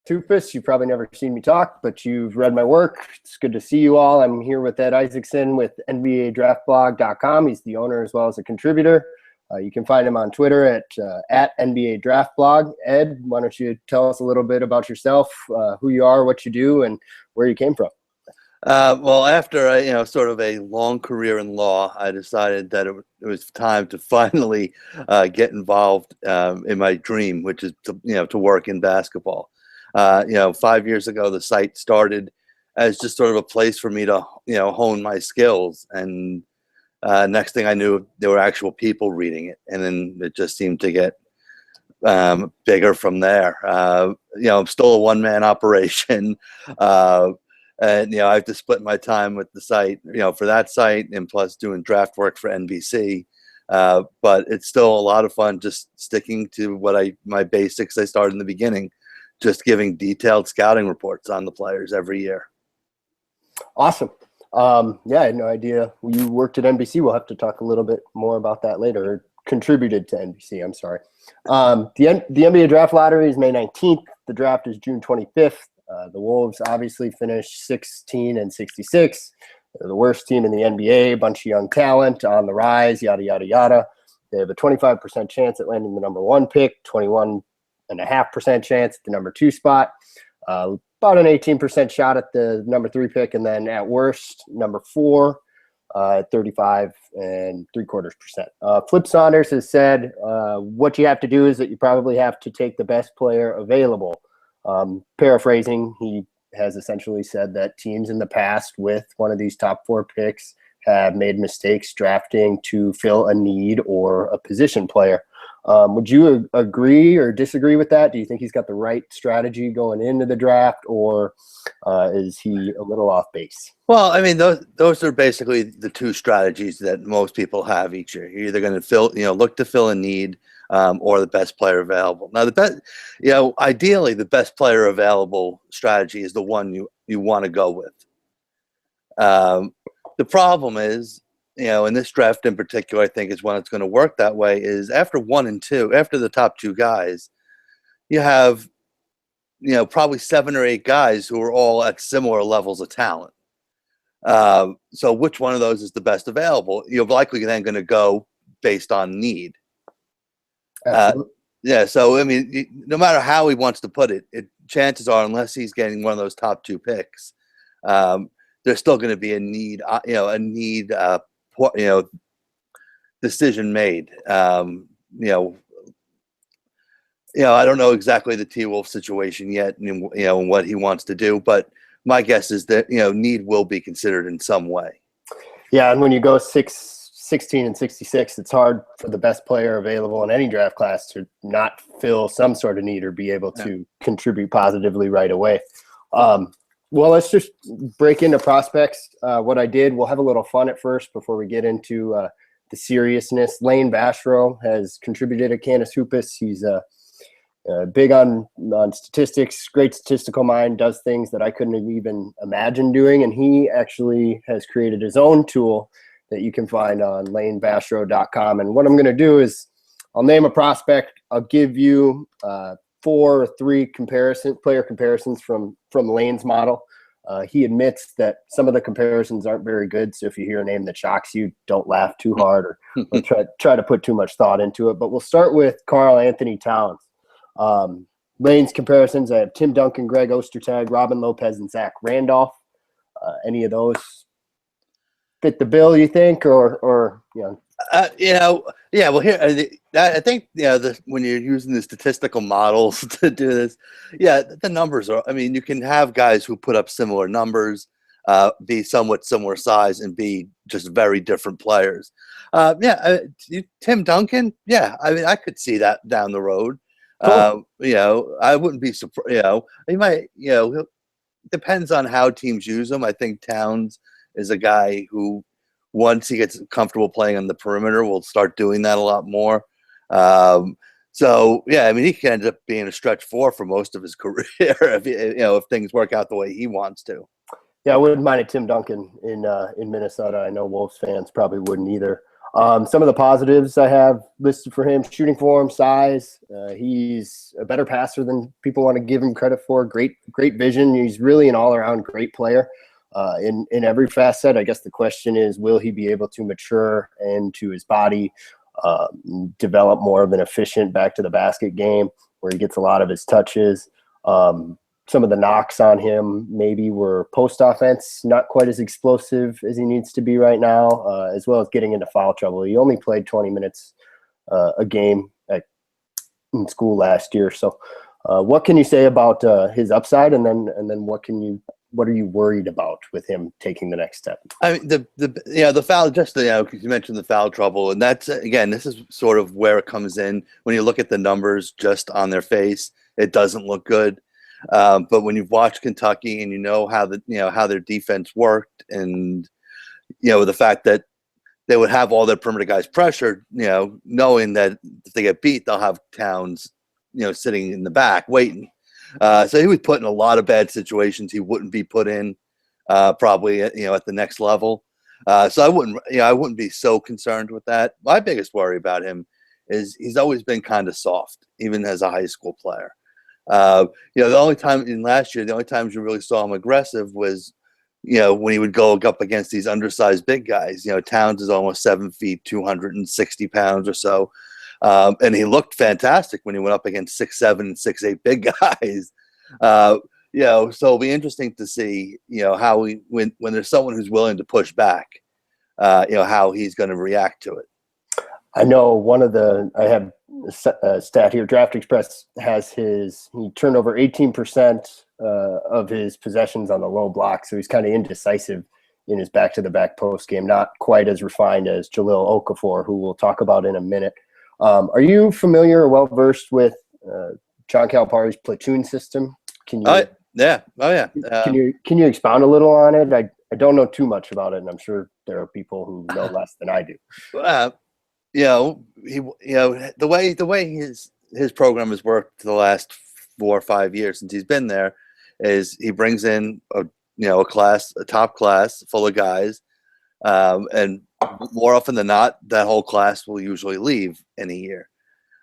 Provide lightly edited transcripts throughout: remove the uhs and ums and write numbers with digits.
Hoopus. You've probably never seen me talk, but you've read my work. It's good to see you all. I'm here with Ed Isaacson with NBA Draft Blog.com. He's the owner as well as a contributor. You can find him on Twitter at NBA Draft Blog. Ed, why don't you tell us a little bit about yourself, who you are, what you do, and where you came from? Well, after sort of a long career in law, I decided that it was time to finally get involved in my dream, which is to work in basketball. 5 years ago, the site started as just sort of a place for me to hone my skills, and next thing I knew, there were actual people reading it, and then it just seemed to get bigger from there. I'm still a one-man operation. And, I have to split my time with the site, for that site and plus doing draft work for NBC. But it's still a lot of fun just sticking to my basics I started in the beginning, just giving detailed scouting reports on the players every year. Awesome. I had no idea you worked at NBC. We'll have to talk a little bit more about that later. Or contributed to NBC, I'm sorry. The NBA Draft Lottery is May 19th. The draft is June 25th. The Wolves obviously finished 16-66. They're the worst team in the NBA, a bunch of young talent on the rise, yada, yada, yada. They have a 25% chance at landing the number 1 pick, 21.5% chance at the number 2 spot, about an 18% shot at the number 3 pick, and then at worst, number 4 at 35.75%. Flip Saunders has said what you have to do is that you probably have to take the best player available. Paraphrasing, he has essentially said that teams in the past with one of these top 4 picks have made mistakes drafting to fill a need or a position player. Would you agree or disagree with that? Do you think he's got the right strategy going into the draft, or is he a little off base? Well, I mean, those are basically the two strategies that most people have each year. You're either going to look to fill a need, or the best player available. Now, ideally, the best player available strategy is the one you want to go with. The problem is, in this draft in particular, I think is when it's going to work that way, is after 1 and 2, after the top 2 guys, you have, probably 7 or 8 guys who are all at similar levels of talent. So which one of those is the best available? You're likely then going to go based on need. So I mean, no matter how he wants to put it, chances are, unless he's getting one of those top 2 picks, there's still going to be a need, decision made. I don't know exactly the T-Wolf situation yet, and what he wants to do, but my guess is that need will be considered in some way. Yeah, and when you go 16-66, it's hard for the best player available in any draft class to not fill some sort of need or be able to contribute positively right away. Well, let's just break into prospects. What I did, we'll have a little fun at first before we get into the seriousness. Lane Bashro has contributed at Canis Hoopus. He's big on statistics, great statistical mind, does things that I couldn't have even imagined doing, and he actually has created his own tool that you can find on lanebashro.com. And what I'm going to do is I'll name a prospect. I'll give you 4 or 3 player comparisons from Lane's model. He admits that some of the comparisons aren't very good. So if you hear a name that shocks you, don't laugh too hard or try to put too much thought into it. But we'll start with Karl Anthony Towns. Lane's comparisons, I have Tim Duncan, Greg Ostertag, Robin Lopez, and Zach Randolph. Any of those fit the bill, you think, or Well, here I think when you're using the statistical models to do this, the numbers are. I mean, you can have guys who put up similar numbers, be somewhat similar size, and be just very different players. Tim Duncan, I mean, I could see that down the road. Cool. I wouldn't be surprised. He might. Depends on how teams use him. I think Towns is a guy who, once he gets comfortable playing on the perimeter, will start doing that a lot more. I mean, he can end up being a stretch 4 for most of his career if things work out the way he wants to. Yeah, I wouldn't mind a Tim Duncan in Minnesota. I know Wolves fans probably wouldn't either. Some of the positives I have listed for him: shooting form, size. He's a better passer than people want to give him credit for. Great vision. He's really an all-around great player in every facet. I guess the question is, will he be able to mature into his body, develop more of an efficient back to the basket game where he gets a lot of his touches? Some of the knocks on him maybe were post offense, not quite as explosive as he needs to be right now, as well as getting into foul trouble. He only played 20 minutes a game in school last year. So what can you say about his upside, and then what are you worried about with him taking the next step? I mean, the foul, just because you mentioned the foul trouble, and that's, again, this is sort of where it comes in. When you look at the numbers just on their face, it doesn't look good. But when you've watched Kentucky and you know how their defense worked, and the fact that they would have all their perimeter guys pressured, knowing that if they get beat, they'll have Towns, sitting in the back waiting. So he was put in a lot of bad situations he wouldn't be put in, probably at the next level. So I wouldn't be so concerned with that. My biggest worry about him is he's always been kind of soft, even as a high school player. The only time in last year, the only times you really saw him aggressive was, when he would go up against these undersized big guys. Towns is almost 7 feet, 260 pounds or so. And he looked fantastic when he went up against 6'7" and 6'8" big guys. So it'll be interesting to see, how when there's someone who's willing to push back, how he's going to react to it. I know I have a stat here. Draft Express has he turned over 18% of his possessions on the low block. So he's kind of indecisive in his back to the back post game, not quite as refined as Jahlil Okafor, who we'll talk about in a minute. Are you familiar or well versed with John Calipari's platoon system? Can you? Yeah. Oh yeah. Can you expound a little on it? I don't know too much about it, and I'm sure there are people who know less than I do. The way his program has worked the last 4 or 5 years since he's been there is he brings in a top class full of guys, and more often than not, that whole class will usually leave in a year.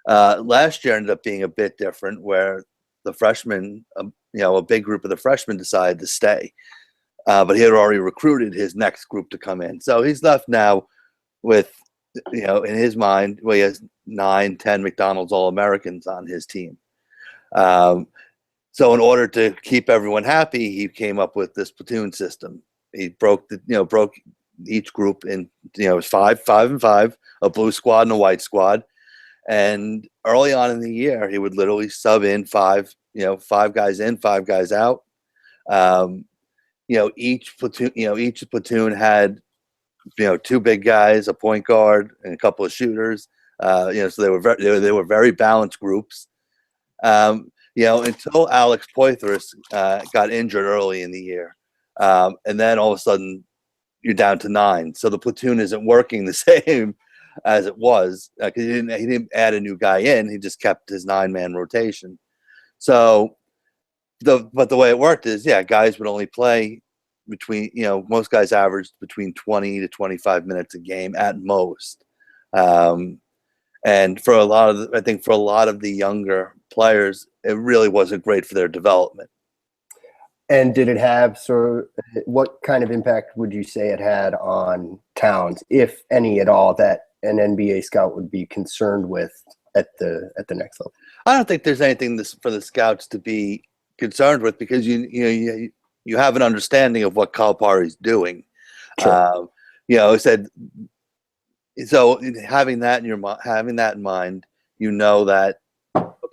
Last year ended up being a bit different, where the freshmen, a big group of the freshmen decided to stay, but he had already recruited his next group to come in. So he's left now with, in his mind, he has 9-10 McDonald's All-Americans on his team. So in order to keep everyone happy, he came up with this platoon system. He broke each group in, it was 5, 5, and 5, a blue squad and a white squad. And early on in the year, he would literally sub in 5 guys in, 5 guys out. Each platoon had 2 big guys, a point guard, and a couple of shooters. So they were very balanced groups. Until Alex Poitras got injured early in the year, and then all of a sudden you're down to 9. So the platoon isn't working the same as it was, because he didn't add a new guy in. He just kept his 9-man rotation. So but the way it worked is, guys would only play between, most guys averaged between 20 to 25 minutes a game at most. And for a lot of the younger players, it really wasn't great for their development. And did it have what kind of impact would you say it had on Towns, if any at all, that an NBA scout would be concerned with at the next level? I don't think there's anything for the scouts to be concerned with, because you have an understanding of what Calipari's doing. Sure. He said, so having that in mind, that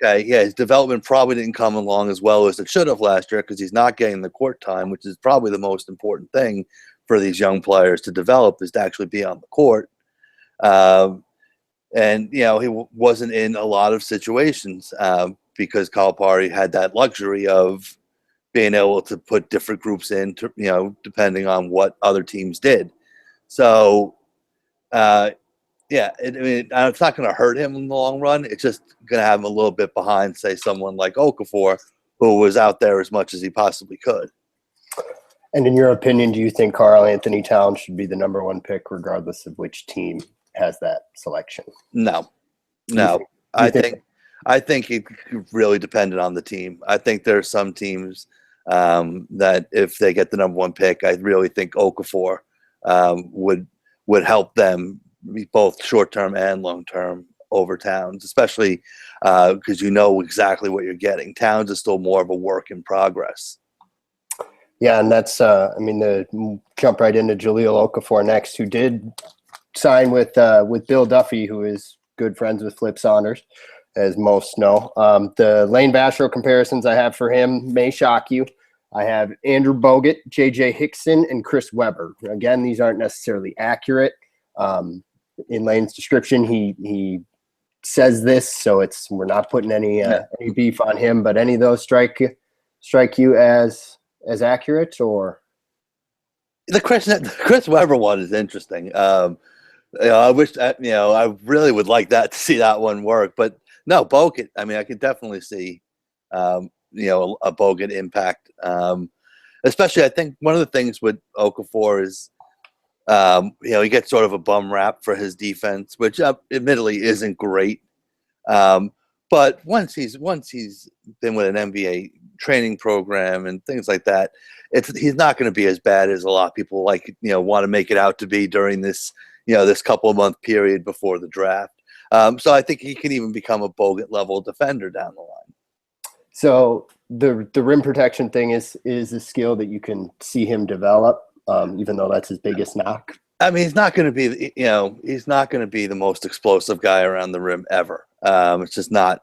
his development probably didn't come along as well as it should have last year, because he's not getting the court time, which is probably the most important thing for these young players to develop, is to actually be on the court. And he wasn't in a lot of situations because Calipari had that luxury of being able to put different groups in, depending on what other teams did. So, it's not going to hurt him in the long run. It's just going to have him a little bit behind, say, someone like Okafor, who was out there as much as he possibly could. And in your opinion, do you think Karl Anthony Towns should be the number 1 pick, regardless of which team has that selection. No. I think it really depended on the team. I think there are some teams that if they get the number one pick, I really think Okafor would help them be both short term and long term over Towns, especially because you know exactly what you're getting. Towns is still more of a work in progress. Yeah, and that's the jump right into Jahlil Okafor next, who did sign with Bill Duffy, who is good friends with Flip Saunders, as most know. The Lane Vashro comparisons I have for him may shock you. I have Andrew Bogut, J.J. Hickson, and Chris Webber. Again, these aren't necessarily accurate. In Lane's description, he says this, so we're not putting any beef on him. But any of those strike you as accurate, or the Chris Webber one is interesting. I wish I really would like to see that one work, but no, Bogut. I mean, I could definitely see a Bogut impact. Especially, I think one of the things with Okafor is he gets sort of a bum rap for his defense, which admittedly isn't great. But once he's been with an NBA training program and things like that, he's not going to be as bad as a lot of people want to make it out to be during this this couple of month period before the draft. So I think he can even become a Bogut level defender down the line. So the rim protection thing is a skill that you can see him develop, even though that's his biggest knock. I mean, he's not going to be the most explosive guy around the rim ever. It's just not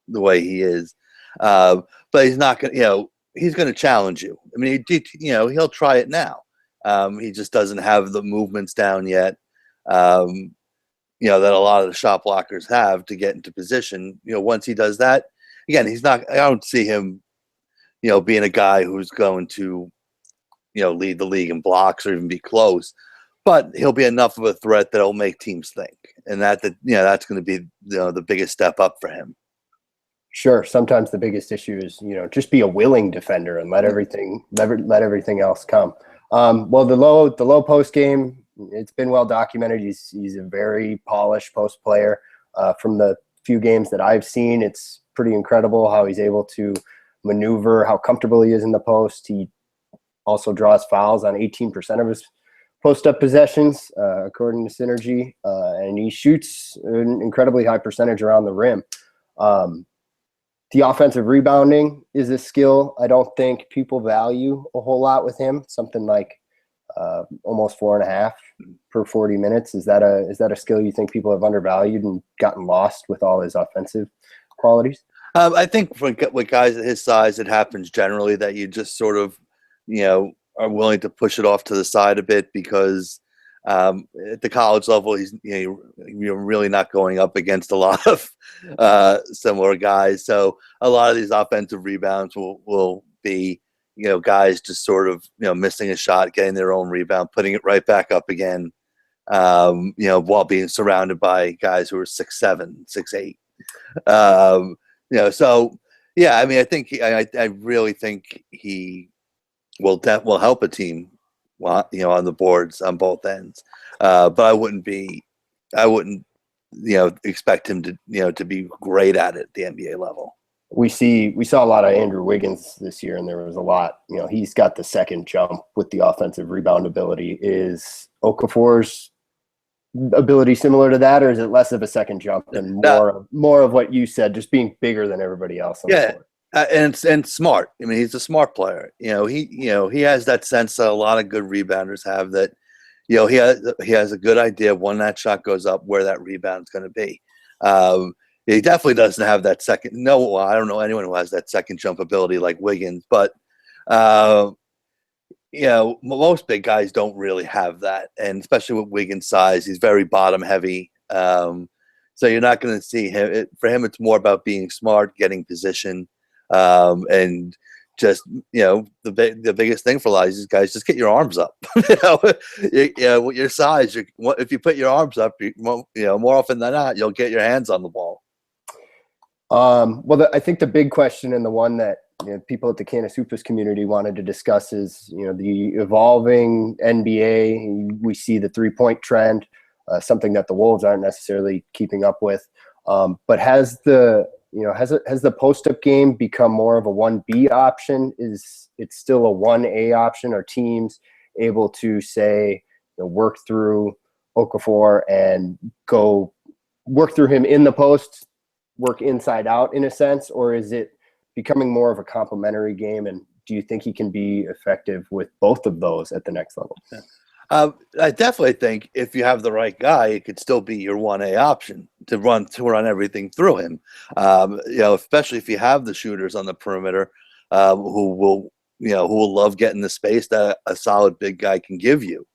the way he is. But he's not going to, he's going to challenge you. I mean, he'll try it now. He just doesn't have the movements down yet. That a lot of the shot blockers have to get into position. Once he does that, again, I don't see him, being a guy who's going to, lead the league in blocks or even be close. But he'll be enough of a threat that it'll make teams think, and that's going to be the biggest step up for him. Sure. Sometimes the biggest issue is just be a willing defender and let everything else come. Well, the low post game, it's been well documented. He's a very polished post player. From the few games that I've seen, it's pretty incredible how he's able to maneuver, how comfortable he is in the post. He also draws fouls on 18% of his post-up possessions, according to Synergy, and he shoots an incredibly high percentage around the rim. The offensive rebounding is a skill I don't think people value a whole lot with him, something like almost 4.5 per 40 minutes. Is that a skill you think people have undervalued and gotten lost with all his offensive qualities? I think with guys at his size, it happens generally that you just sort of, are willing to push it off to the side a bit because at the college level, you're really not going up against a lot of similar guys. So a lot of these offensive rebounds will be, guys just sort of, missing a shot, getting their own rebound, putting it right back up again, while being surrounded by guys who are 6'7", 6'8". So yeah, I mean, I think I really think he will help a team, on the boards on both ends. But I wouldn't expect him to be great at it at the NBA level. We saw a lot of Andrew Wiggins this year, and there was a lot. He's got the second jump with the offensive rebound ability. Is Okafor's ability similar to that, or is it less of a second jump and more of what you said, just being bigger than everybody else on the court? And smart. I mean, he's a smart player. He has that sense that a lot of good rebounders have, that he has a good idea when that shot goes up where that rebound's going to be. He definitely doesn't have that second. No, I don't know anyone who has that second jump ability like Wiggins, but most big guys don't really have that, and especially with Wiggins' size, he's very bottom heavy. So you're not going to see him. For him, it's more about being smart, getting position. And just, the biggest thing for a lot of these guys, just get your arms up. With your size, if you put your arms up, more often than not, you'll get your hands on the ball. Well, I think the big question, and the one that people at the Canis Hoopus community wanted to discuss, is the evolving NBA. We see the 3-point trend. something that the Wolves aren't necessarily keeping up with. But has the post-up game become more of a 1B option? Is it still a 1A option? Are teams able to say, work through Okafor and go work through him in the post, work inside out in a sense, or is it becoming more of a complementary game? And do you think he can be effective with both of those at the next level? I definitely think if you have the right guy, it could still be your 1A option to run everything through him. Especially if you have the shooters on the perimeter who will love getting the space that a solid big guy can give you.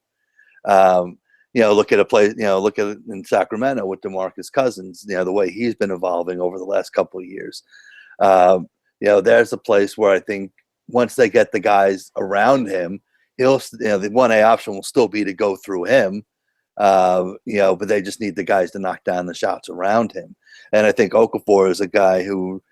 Look at look at it in Sacramento with DeMarcus Cousins, the way he's been evolving over the last couple of years. There's a place where I think once they get the guys around him, the 1A option will still be to go through him, but they just need the guys to knock down the shots around him. And I think Okafor is a guy who,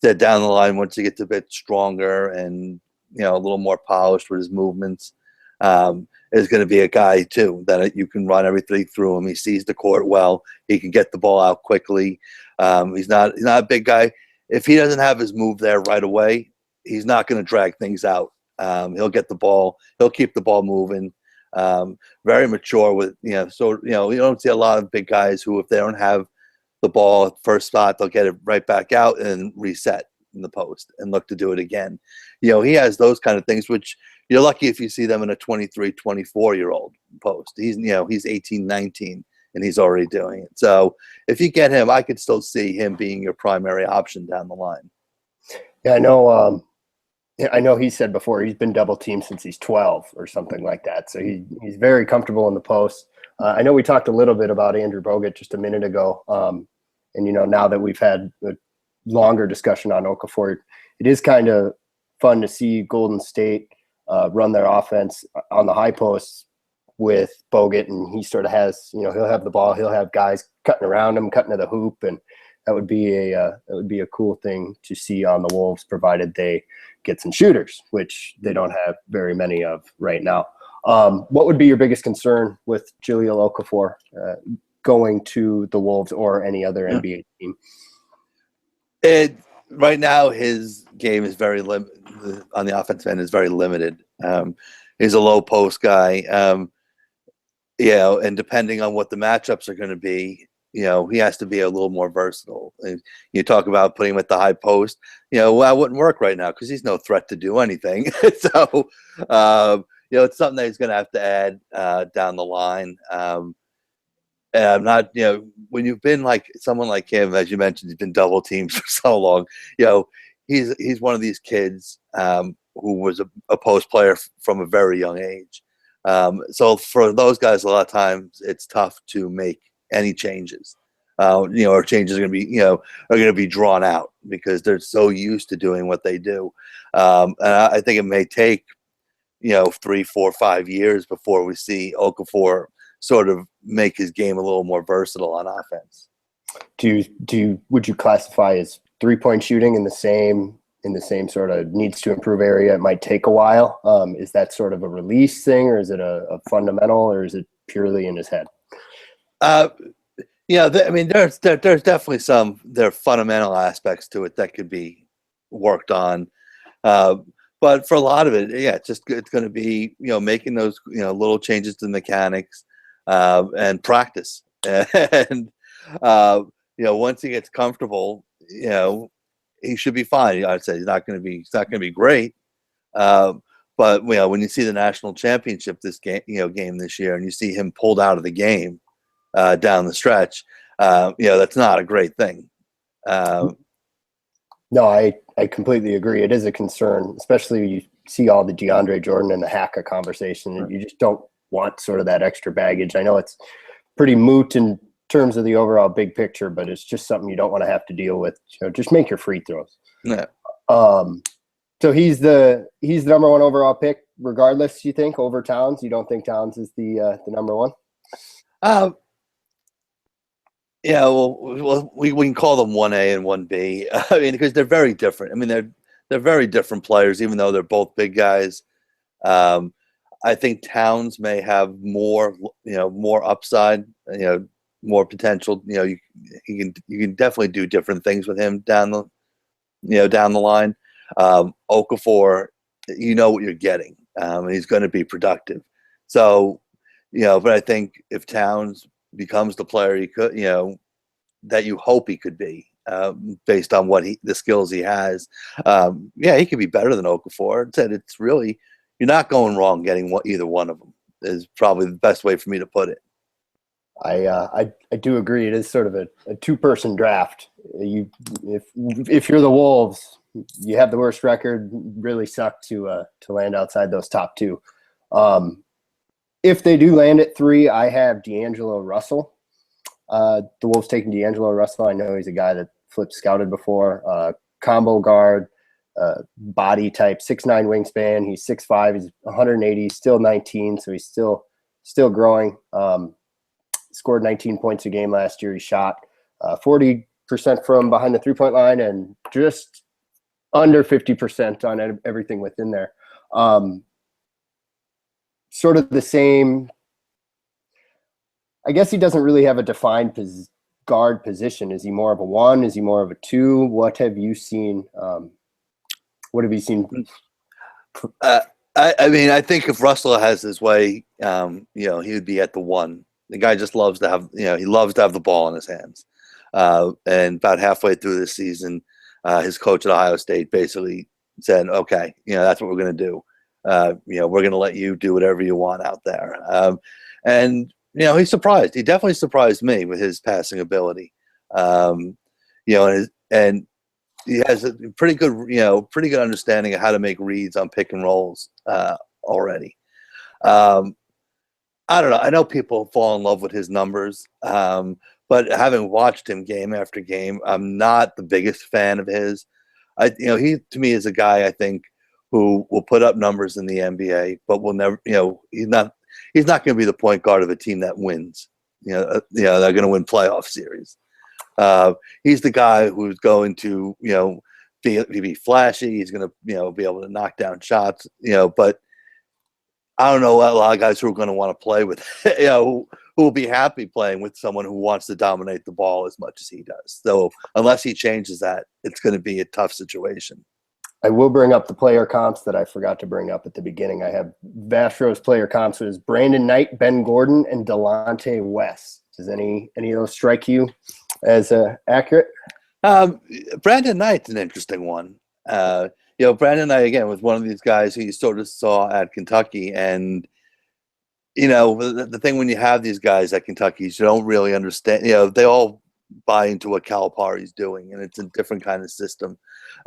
that down the line, once he gets a bit stronger and a little more polished with his movements, is going to be a guy too that you can run everything through him. He sees the court well. He can get the ball out quickly. He's not a big guy. If he doesn't have his move there right away, he's not going to drag things out. He'll get the ball. He'll keep the ball moving. Very mature with, so, you don't see a lot of big guys who, if they don't have the ball at the first spot, they'll get it right back out and reset in the post and look to do it again. He has those kind of things, which you're lucky if you see them in a 23, 24-year-old post. He's 18, 19, and he's already doing it. So if you get him, I could still see him being your primary option down the line. Yeah, I know he said before he's been double teamed since he's 12 or something like that. So he's very comfortable in the post. I know we talked a little bit about Andrew Bogut just a minute ago. And, now that we've had a longer discussion on Okafor, it is kind of fun to see Golden State run their offense on the high posts with Bogut. And he sort of has, he'll have the ball, he'll have guys cutting around him, cutting to the hoop. And that would be a cool thing to see on the Wolves, provided they get some shooters, which they don't have very many of right now. What would be your biggest concern with Jahlil Okafor going to the Wolves or any other NBA team? Right now, his game is very limited on the offensive end. Is very limited. He's a low post guy. And depending on what the matchups are going to be, he has to be a little more versatile. And you talk about putting him at the high post. That wouldn't work right now because he's no threat to do anything. So, it's something that he's going to have to add down the line. And I'm not, when you've been like someone like him, as you mentioned, he's been double teamed for so long. He's one of these kids who was a post player from a very young age. So for those guys, a lot of times it's tough to make any changes, or changes are going to be drawn out because they're so used to doing what they do. And I think it may take, 3, 4, 5 years before we see Okafor sort of make his game a little more versatile on offense. Would you classify his 3-point shooting in the same sort of needs to improve area? It might take a while. Is that sort of a release thing, or is it a fundamental, or is it purely in his head? There's definitely there are fundamental aspects to it that could be worked on. But for a lot of it, it's going to be, making those, little changes to the mechanics, and practice. And, once he gets comfortable, he should be fine. I'd say it's not going to be great. But when you see the national championship game this year, and you see him pulled out of the game down the stretch, that's not a great thing. No, I completely agree. It is a concern, especially when you see all the DeAndre Jordan and the Haka conversation. You just don't want sort of that extra baggage. I know it's pretty moot in terms of the overall big picture, but it's just something you don't want to have to deal with. Just make your free throws. Yeah. So he's the number one overall pick, regardless. You think over Towns? You don't think Towns is the number one? Yeah, well, we can call them 1A and 1B. Because they're very different. They're very different players, even though they're both big guys. I think Towns may have more, more upside, more potential. You can definitely do different things with him down the line. Okafor, you know what you're getting, and he's going to be productive. So, but I think if Towns becomes the player he could, that you hope he could be, based on the skills he has, he could be better than Okafor. It's really, you're not going wrong getting either one of them is probably the best way for me to put it. I do agree. It is sort of a two-person draft. If you're the Wolves, you have the worst record. Really suck to land outside those top two. If they do land at 3, I have D'Angelo Russell. The Wolves taking D'Angelo Russell. I know he's a guy that Flip scouted before. Combo guard, body type, 6'9" wingspan. He's 6'5". He's 180. Still 19, so he's still growing. Scored 19 points a game last year. He shot 40% from behind the three-point line and just under 50% on everything within there. Sort of the same. I guess he doesn't really have a defined guard position. Is he more of a 1? Is he more of a 2? What have you seen? What have you seen? I think if Russell has his way, he would be at the 1. The guy just loves to have, he loves to have the ball in his hands. And about halfway through this season, his coach at Ohio State basically said, okay, that's what we're going to do. We're going to let you do whatever you want out there. And he's surprised. He definitely surprised me with his passing ability. And he has a pretty good understanding of how to make reads on pick and rolls already. I don't know. I know people fall in love with his numbers, but having watched him game after game, I'm not the biggest fan of his. He to me is a guy I think who will put up numbers in the NBA, but will never. He's not going to be the point guard of a team that wins. They're going to win playoff series. He's the guy who's going to be flashy. He's going to be able to knock down shots. But I don't know a lot of guys who are going to want to play with, who will be happy playing with someone who wants to dominate the ball as much as he does. So unless he changes that, it's going to be a tough situation. I will bring up the player comps that I forgot to bring up at the beginning. I have Vastro's player comps as Brandon Knight, Ben Gordon, and Delonte West. Does any of those strike you as accurate? Brandon Knight's an interesting one. Brandon Knight, again, was one of these guys who you sort of saw at Kentucky. And, the thing when you have these guys at Kentucky, you don't really understand. They all buy into what Calipari's doing, and it's a different kind of system.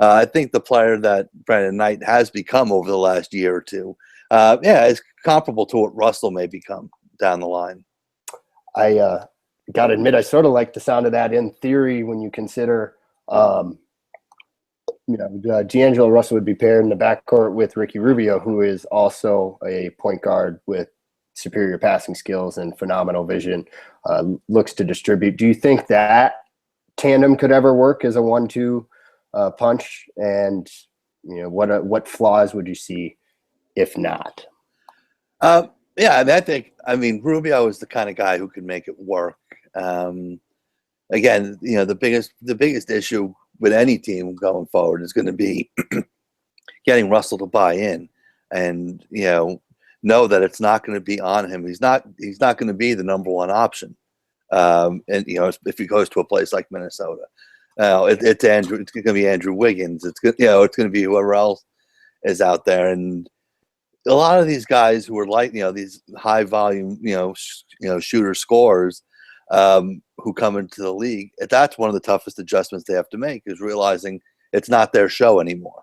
I think the player that Brandon Knight has become over the last year or two, is comparable to what Russell may become down the line. I got to admit, I sort of like the sound of that in theory when you consider D'Angelo Russell would be paired in the backcourt with Ricky Rubio, who is also a point guard with superior passing skills and phenomenal vision, looks to distribute. Do you think that tandem could ever work as a 1-2 punch? And what flaws would you see if not? I mean, Rubio is the kind of guy who can make it work. Again, the biggest issue with any team going forward is going to be getting Russell to buy in and, know that it's not going to be on him. He's not going to be the number one option. If he goes to a place like Minnesota, it's going to be Andrew Wiggins. It's going to be whoever else is out there. And a lot of these guys who are like, these high volume, shooter scorers, who come into the league, that's one of the toughest adjustments they have to make, is realizing it's not their show anymore.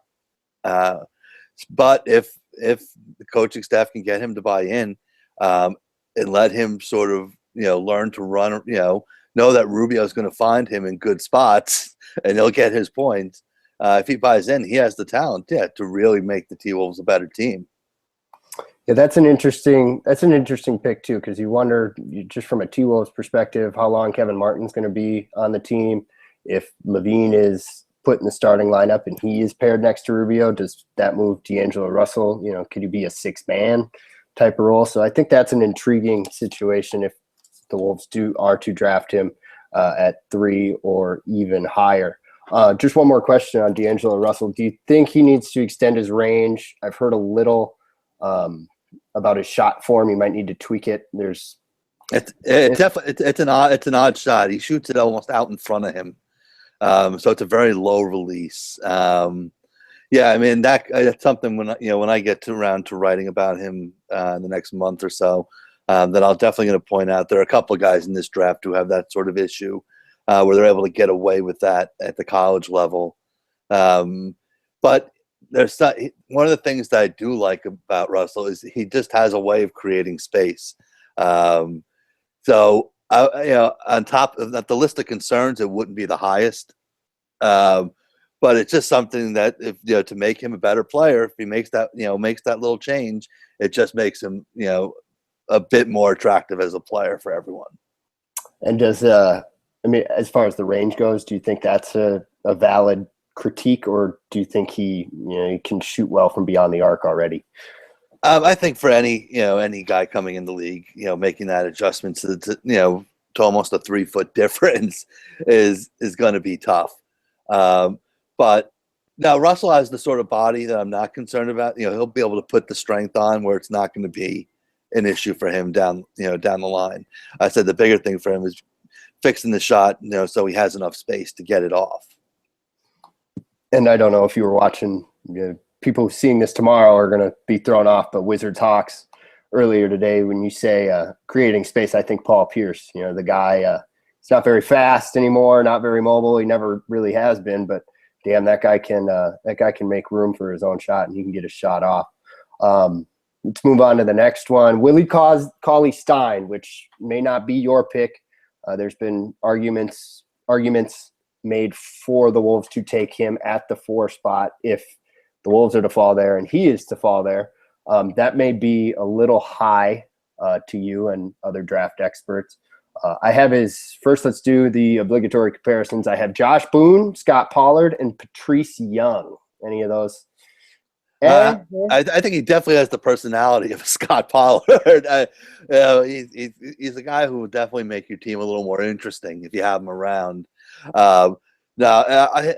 But if the coaching staff can get him to buy in, and let him sort of, learn to run, know that Rubio is going to find him in good spots and he'll get his points. If he buys in, he has the talent, to really make the T-Wolves a better team. Yeah, that's an interesting pick too, because you wonder, just from a T-Wolves perspective, how long Kevin Martin's going to be on the team. If Levine is put in the starting lineup and he is paired next to Rubio, does that move D'Angelo Russell? Could he be a 6-man type of role. So I think that's an intriguing situation if the Wolves are to draft him at 3 or even higher. Just one more question on D'Angelo Russell. Do you think he needs to extend his range? I've heard a little about his shot form. He might need to tweak it. It's an odd shot. He shoots it almost out in front of him, so it's a very low release. Yeah, I mean that's something when I get around to writing about him in the next month or so, that I'll definitely going to point out. There are a couple of guys in this draft who have that sort of issue, where they're able to get away with that at the college level. But there's one of the things that I do like about Russell is he just has a way of creating space. So on top of that, the list of concerns, it wouldn't be the highest. But it's just something that to make him a better player, if he makes that little change, it just makes him, a bit more attractive as a player for everyone. And does, as far as the range goes, do you think that's a valid critique, or do you think he can shoot well from beyond the arc already? I think for any guy coming in the league, making that adjustment to almost a 3-foot difference is going to be tough. But now Russell has the sort of body that I'm not concerned about. He'll be able to put the strength on where it's not going to be an issue for him down the line. I said the bigger thing for him is fixing the shot, so he has enough space to get it off. And I don't know if you were watching, people seeing this tomorrow are going to be thrown off, but Wizards Hawks earlier today, when you say creating space, I think Paul Pierce, the guy, he's not very fast anymore, not very mobile. He never really has been, but damn, that guy can make room for his own shot, and he can get a shot off. Let's move on to the next one. Willie Cauley-Stein, which may not be your pick. There's been arguments made for the Wolves to take him at the 4 spot if the Wolves are to fall there and he is to fall there. That may be a little high to you and other draft experts. I have first, let's do the obligatory comparisons. I have Josh Boone, Scott Pollard, and Patrice Young. Any of those? I think he definitely has the personality of Scott Pollard. He's a guy who will definitely make your team a little more interesting if you have him around. I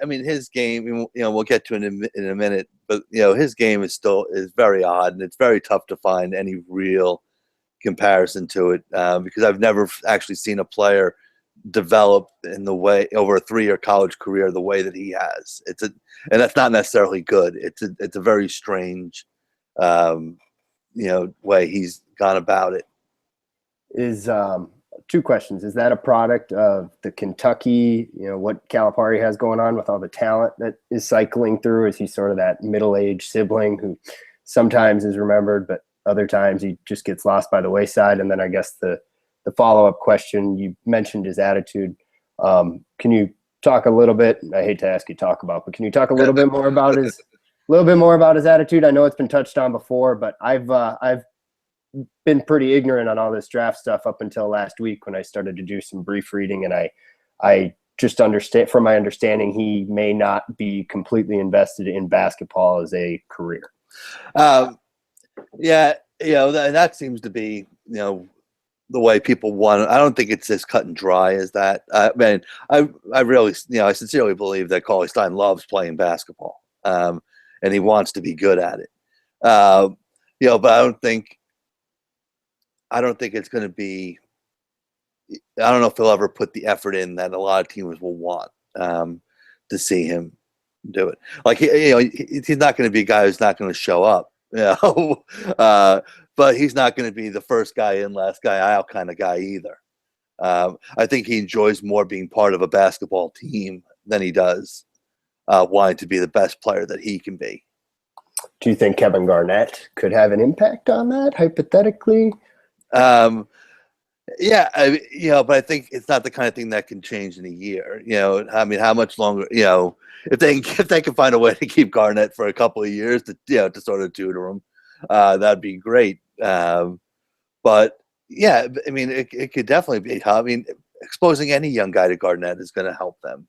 mean, his game, we'll get to it in a minute, but his game is very odd, and it's very tough to find any real comparison to it because I've never actually seen a player develop in the way over a 3-year college career the way that he has. And that's not necessarily good. It's a very strange way he's gone about it. Is 2 questions. Is that a product of the Kentucky, what Calipari has going on with all the talent that is cycling through? Is he sort of that middle-aged sibling who sometimes is remembered, but other times he just gets lost by the wayside? And then I guess the follow-up question, you mentioned his attitude. Can you talk a little bit? I hate to ask you to talk about, but can you talk a little bit more about his attitude? I know it's been touched on before, but I've been pretty ignorant on all this draft stuff up until last week when I started to do some brief reading, and I just understand, from my understanding, he may not be completely invested in basketball as a career. That seems to be the way people want it. I don't think it's as cut and dry as that. I really, I sincerely believe that Cauley-Stein loves playing basketball, and he wants to be good at it. But I don't think it's going to be. I don't know if he'll ever put the effort in that a lot of teams will want to see him do it. Like he's not going to be a guy who's not going to show up. But he's not going to be the first guy in, last guy out kind of guy either. I think he enjoys more being part of a basketball team than he does wanting to be the best player that he can be. Do you think Kevin Garnett could have an impact on that, hypothetically? But I think it's not the kind of thing that can change in a year. I mean, how much longer? If they can find a way to keep Garnett for a couple of years to sort of tutor him, that'd be great. But yeah, I mean, it could definitely be. I mean, exposing any young guy to Garnett is going to help them.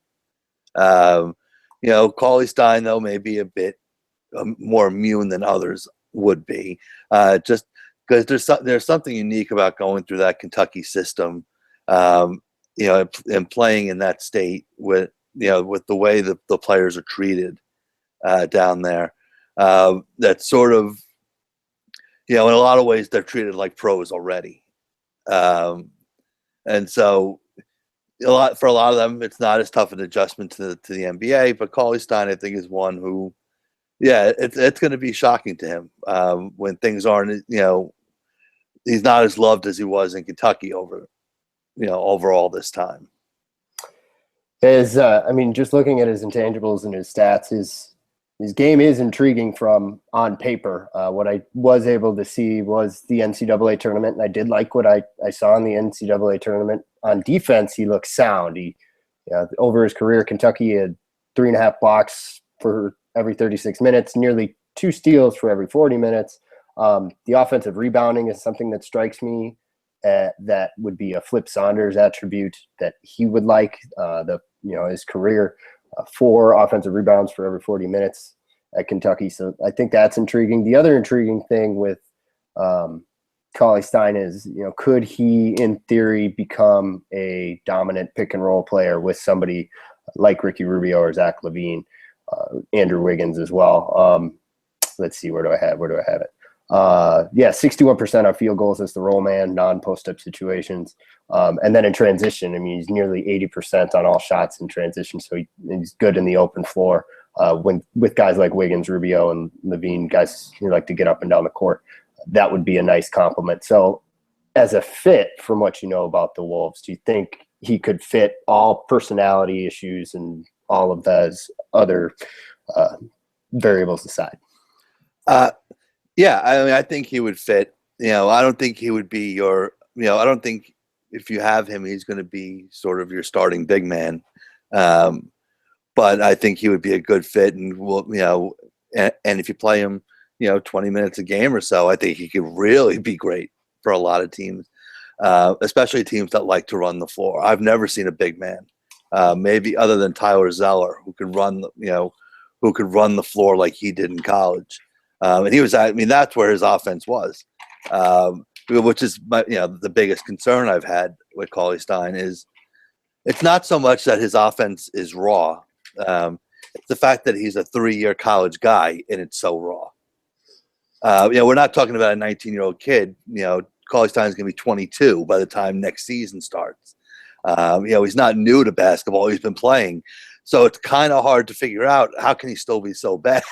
Cauley-Stein though may be a bit more immune than others would be. Just because there's something unique about going through that Kentucky system, and playing in that state with with the way that the players are treated down there. That sort of in a lot of ways they're treated like pros already, and so for a lot of them it's not as tough an adjustment to the NBA. But Cauley-Stein, I think, is one who, it's going to be shocking to him when things aren't. He's not as loved as he was in Kentucky over all this time. Just looking at his intangibles and his stats, his game is intriguing from on paper. What I was able to see was the NCAA tournament, and I did like what I saw in the NCAA tournament. On defense, he looks sound. Over his career, Kentucky had 3.5 blocks for every 36 minutes, nearly 2 steals for every 40 minutes. The offensive rebounding is something that strikes me. That would be a Flip Saunders attribute that he would like. His career, 4 offensive rebounds for every 40 minutes at Kentucky. So I think that's intriguing. The other intriguing thing with Cauley-Stein is, could he, in theory, become a dominant pick and roll player with somebody like Ricky Rubio or Zach LaVine, Andrew Wiggins as well. Let's see, where do I have it? 61% on field goals as the roll man, non-post-up situations. And then in transition, he's nearly 80% on all shots in transition. So he's good in the open floor with guys like Wiggins, Rubio, and LaVine, guys who like to get up and down the court. That would be a nice compliment. So as a fit, from what you know about the Wolves, do you think he could fit all personality issues and all of those other variables aside? I think he would fit. I don't think he would be I don't think if you have him, he's going to be sort of your starting big man. But I think he would be a good fit, and and if you play him, 20 minutes a game or so, I think he could really be great for a lot of teams, especially teams that like to run the floor. I've never seen a big man, maybe other than Tyler Zeller, who could run the floor like he did in college. And he was, that's where his offense was, which is the biggest concern I've had with Cauley-Stein is it's not so much that his offense is raw. It's the fact that he's a 3-year college guy and it's so raw. We're not talking about a 19-year-old kid. Cauley-Stein's going to be 22 by the time next season starts. He's not new to basketball. He's been playing. So it's kind of hard to figure out how can he still be so bad.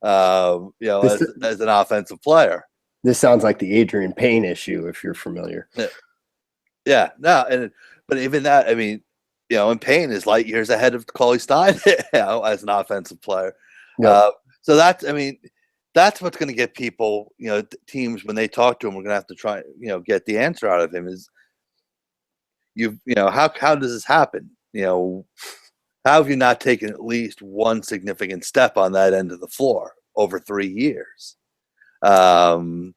As an offensive player. This sounds like the Adrian Payne issue, if you're familiar. But even that, and Payne is light years ahead of Cauley-Stein, as an offensive player. Yep. So that's what's going to get people, teams, when they talk to him, we're going to have to try, get the answer out of him is, how does this happen? How have you not taken at least one significant step on that end of the floor over 3 years? And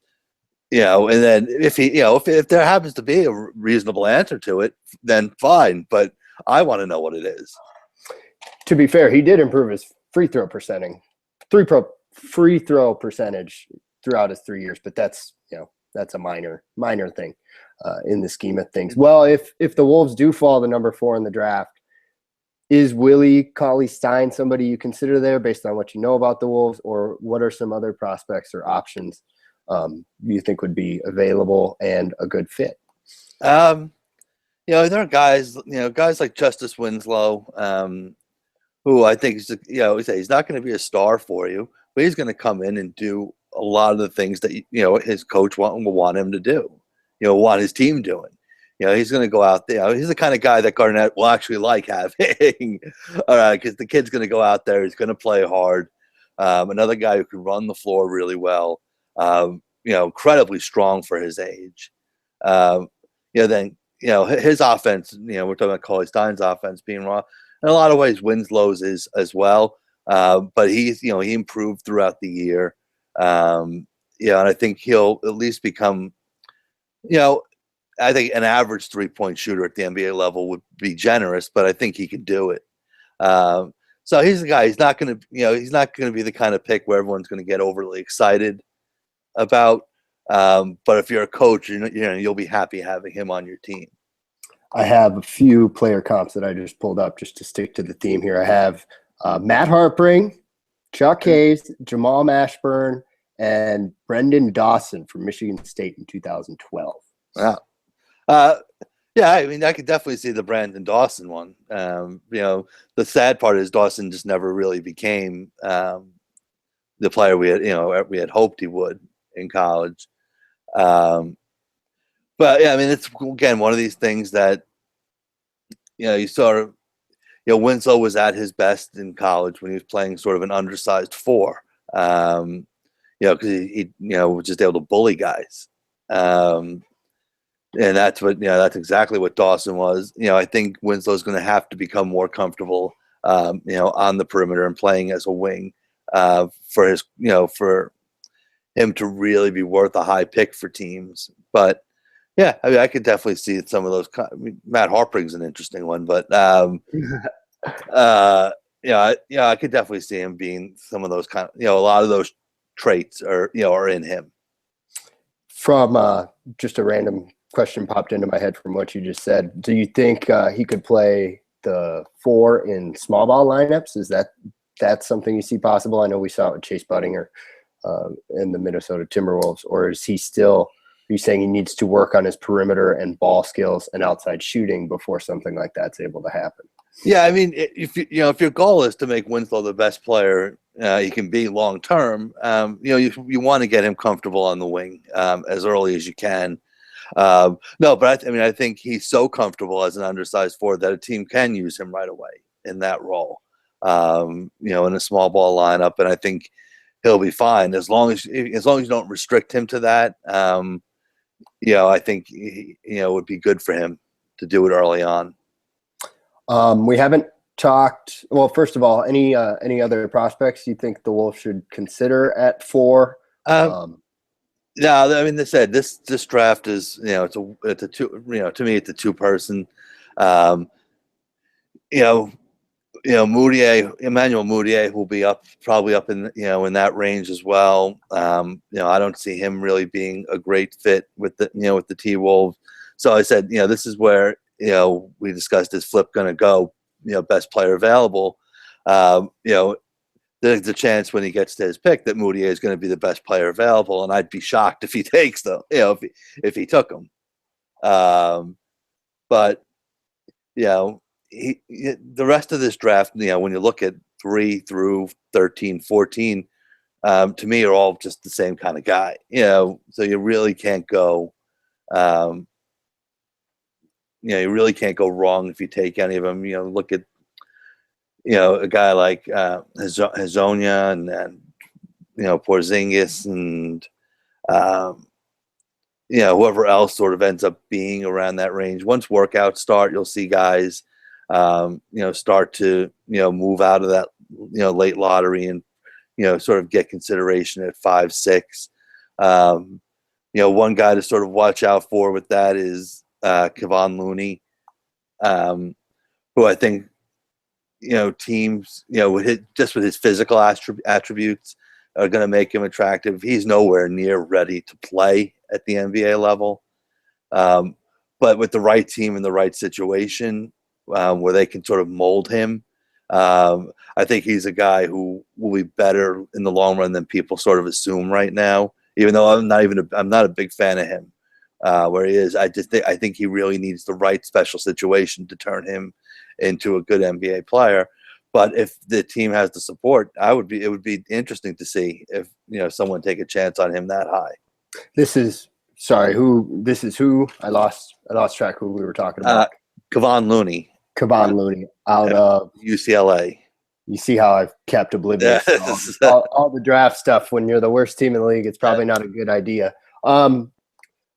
then if there happens to be a reasonable answer to it, then fine. But I want to know what it is. To be fair, he did improve his free throw percentage throughout his 3 years, but that's a minor thing in the scheme of things. Well, if the Wolves do fall to number 4 in the draft, is Willie Cauley-Stein somebody you consider there based on what you know about the Wolves, or what are some other prospects or options you think would be available and a good fit? There are guys like Justice Winslow, who I think is, he's not going to be a star for you, but he's going to come in and do a lot of the things that his coach will want him to do, want his team doing. He's going to go out there. He's the kind of guy that Garnett will actually like having, because the kid's going to go out there. He's going to play hard. Another guy who can run the floor really well. Incredibly strong for his age. Then his offense. We're talking about Cauley-Stein's offense being raw. In a lot of ways, Winslow's is as well. But he improved throughout the year. And I think he'll at least become, I think an average 3-point shooter at the NBA level would be generous, but I think he could do it. So he's the guy. He's not going to be the kind of pick where everyone's going to get overly excited about. But if you're a coach, you'll be happy having him on your team. I have a few player comps that I just pulled up just to stick to the theme here. I have Matt Harpring, Chuck Hayes, Jamal Mashburn, and Brendan Dawson from Michigan State in 2012. Wow. Yeah, I mean, I could definitely see the Brandon Dawson one. The sad part is Dawson just never really became the player we had hoped he would in college. But yeah, I mean, it's again one of these things that you sort of Winslow was at his best in college when he was playing sort of an undersized four. Because he was just able to bully guys. And that's exactly what Dawson was. I think Winslow's going to have to become more comfortable, on the perimeter and playing as a wing, for him to really be worth a high pick for teams. But yeah, I mean, I could definitely see some of those. Matt Harpring's an interesting one, but I could definitely see him being some of those a lot of those traits are in him. From just a random question popped into my head from what you just said. Do you think he could play the four in small ball lineups? Is that's something you see possible? I know we saw it with Chase Budinger in the Minnesota Timberwolves, or is he still? Are you saying he needs to work on his perimeter and ball skills and outside shooting before something like that's able to happen? Yeah, I mean, if your goal is to make Winslow the best player he can be long term, you want to get him comfortable on the wing as early as you can. No, but I think he's so comfortable as an undersized forward that a team can use him right away in that role. In a small ball lineup, and I think he'll be fine as long as you don't restrict him to that. I think it would be good for him to do it early on. We haven't talked. Well, first of all, any other prospects you think the Wolves should consider at 4? No, I mean, they said this draft is it's a two. To me, it's a two-person. Emmanuel Mudiay will be probably up in in that range as well. I don't see him really being a great fit with the T-Wolves. So I said, this is where we discussed is Flip going to go, best player available. There's a chance when he gets to his pick that Mudiay is going to be the best player available, and I'd be shocked if he takes them. If he took him. But the rest of this draft, when you look at 3 through 13, 14, to me are all just the same kind of guy. So you really can't go. You really can't go wrong if you take any of them. Look at a guy like Hazonia and Porzingis and whoever else sort of ends up being around that range. Once workouts start, you'll see guys start to move out of that late lottery and sort of get consideration at 5, 6. One guy to sort of watch out for with that is Kevon Looney, who I think teams with his physical attributes are going to make him attractive. He's nowhere near ready to play at the NBA level, but with the right team in the right situation where they can sort of mold him, I think he's a guy who will be better in the long run than people sort of assume right now. Even though I'm not a big fan of him where he is. I think he really needs the right special situation to turn him into a good NBA player. But if the team has the support, it would be interesting to see if someone take a chance on him that high. This is who I lost track who we were talking about. Kevon Looney. Out of UCLA. You see how I've kept oblivious to all the draft stuff. When you're the worst team in the league, it's probably not a good idea. Well,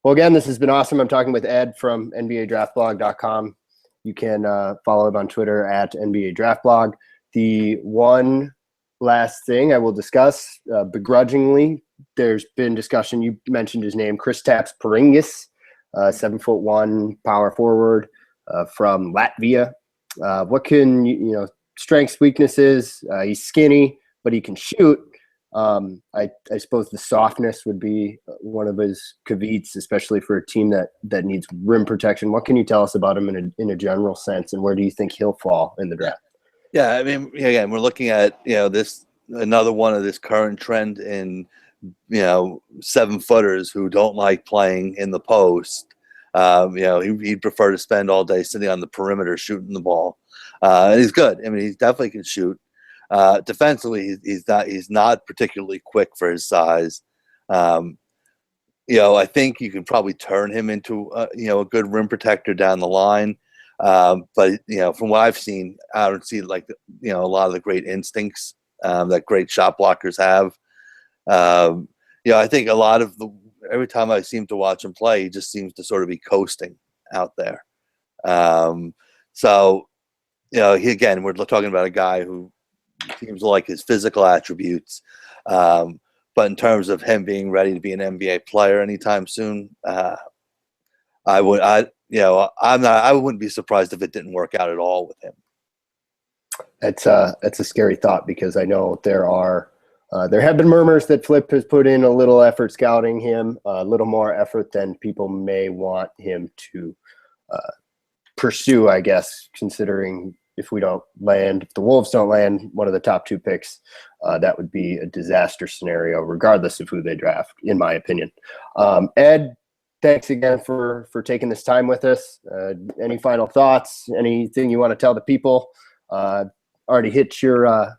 again, this has been awesome. I'm talking with Ed from NBADraftBlog.com. You can follow him on Twitter at NBA Draft Blog. The one last thing I will discuss begrudgingly, there's been discussion. You mentioned his name, Kristaps Porzingis, 7'1" power forward from Latvia. What can strengths, weaknesses? He's skinny, but he can shoot. I suppose the softness would be one of his caveats, especially for a team that needs rim protection. What can you tell us about him in a general sense, and where do you think he'll fall in the draft? Yeah, I mean, again, we're looking at this another one of this current trend in 7-footers who don't like playing in the post. He'd prefer to spend all day sitting on the perimeter shooting the ball. And he's good. I mean, he definitely can shoot. Defensively, he's not particularly quick for his size. I think you can probably turn him into a good rim protector down the line. But from what I've seen, I don't see a lot of the great instincts that great shot blockers have. I think a lot of every time I seem to watch him play, he just seems to sort of be coasting out there. Again, we're talking about a guy who seems like his physical attributes. But in terms of him being ready to be an NBA player anytime soon, I wouldn't be surprised if it didn't work out at all with him. That's a scary thought, because I know there have been murmurs that Flip has put in a little effort scouting him, a little more effort than people may want him to pursue, I guess, considering if the Wolves don't land one of the top 2 picks, that would be a disaster scenario, regardless of who they draft, in my opinion. Ed, thanks again for taking this time with us. Any final thoughts? Anything you want to tell the people? Already hit your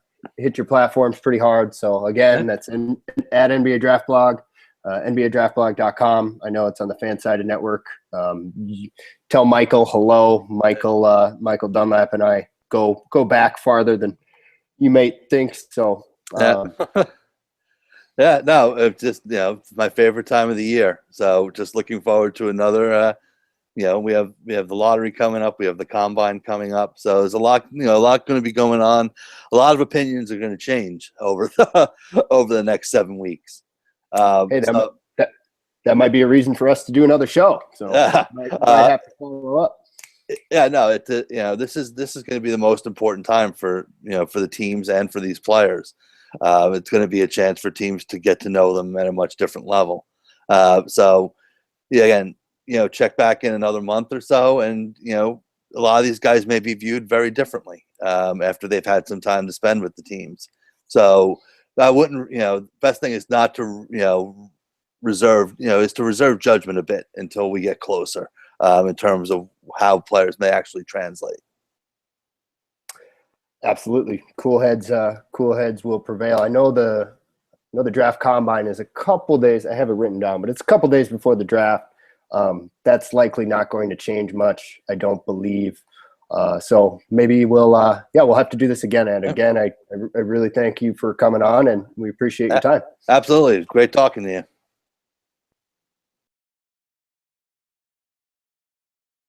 platforms pretty hard. So again, that's at NBA Draft Blog, NBADraftBlog.com. I know it's on the Fansided Network. Tell Michael hello. Michael Dunlap and I go back farther than you may think. So it's just it's my favorite time of the year. So just looking forward to another. We have the lottery coming up. We have the combine coming up. So there's a lot going to be going on. A lot of opinions are going to change over the next 7 weeks. That might be a reason for us to do another show. So might have to follow up. Yeah, no, this is going to be the most important time for the teams and for these players. It's going to be a chance for teams to get to know them at a much different level. Again, check back in another month or so, and a lot of these guys may be viewed very differently after they've had some time to spend with the teams. So I wouldn't, best thing is not to reserve judgment a bit until we get closer in terms of how players may actually translate. Absolutely. Cool heads will prevail. I know the draft combine is a couple days. I have it written down, but it's a couple days before the draft. That's likely not going to change much, I don't believe. So maybe we'll have to do this again. And again, I really thank you for coming on, and we appreciate your time. Absolutely. Great talking to you.